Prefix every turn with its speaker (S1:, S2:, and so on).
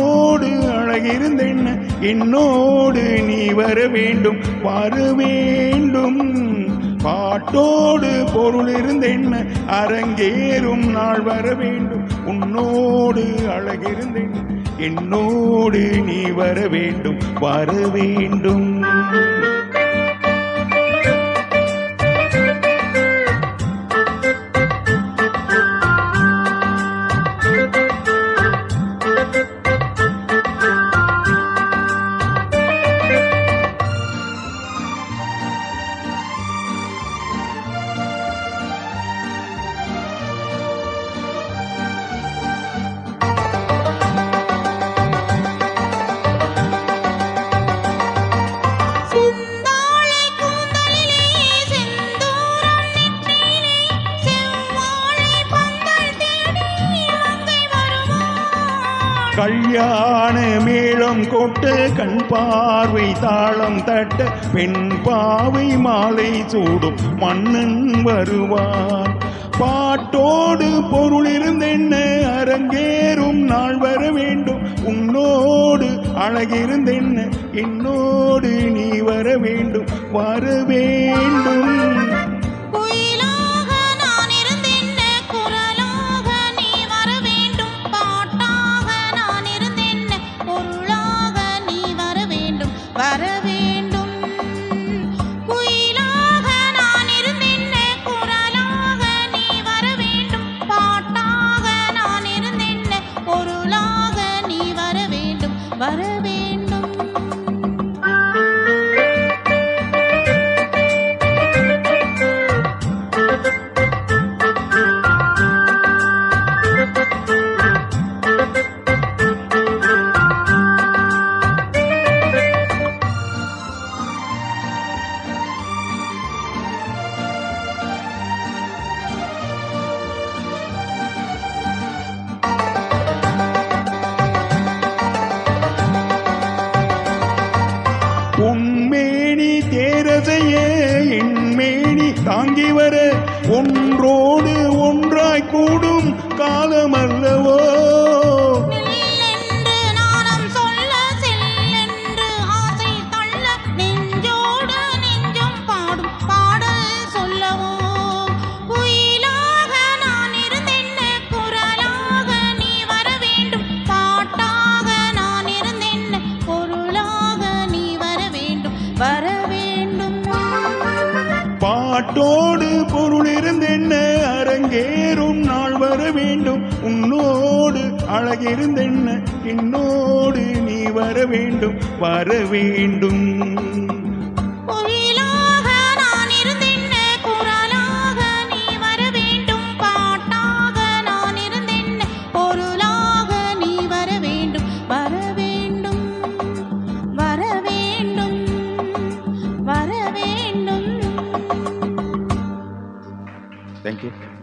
S1: உன்னோடு அழகிருந்தென்ன என்னோடு நீ வர வேண்டும் வர வேண்டும். பாட்டோடு பொருள் இருந்தென்ன அரங்கேறும் நாள் வர வேண்டும். உன்னோடு அழகிருந்தென்ன என்னோடு நீ வர வேண்டும் வர வேண்டும். கல்யாண மேளம் கொட்ட கண் பார்வை தாளம் தட்ட பெண் பாவை மாலை சூடும் மன்னன் வருவான். பாட்டோடு பொருள் இருந்தென்ன அரங்கேறும் நாள் வர வேண்டும். உன்னோடு அழகிருந்தென்ன என்னோடு நீ வர வேண்டும் வர வேண்டும்.
S2: வர வேண்டும் குயிலாக நான் இருந்தென்ன குரலாக நீ வர வேண்டும். பாட்டாக நான் இருந்தென்ன பொருளாக நீ வர வேண்டும் வர வேண்டும்.
S1: உன்மேனி தேரதைய என்மேனி தாங்கி வர ஒன்றோடு ஒன்றாய் கூடும் காலமல்லவோ.
S2: வர வேண்டும்
S1: பாட்டோடு பொருள் இருந்தென்ன அரங்கேறும் நாள் வர வேண்டும். உன்னோடு அழகிருந்தென்ன என்னோடு நீ வர வேண்டும் வர வேண்டும்.
S2: Thank you.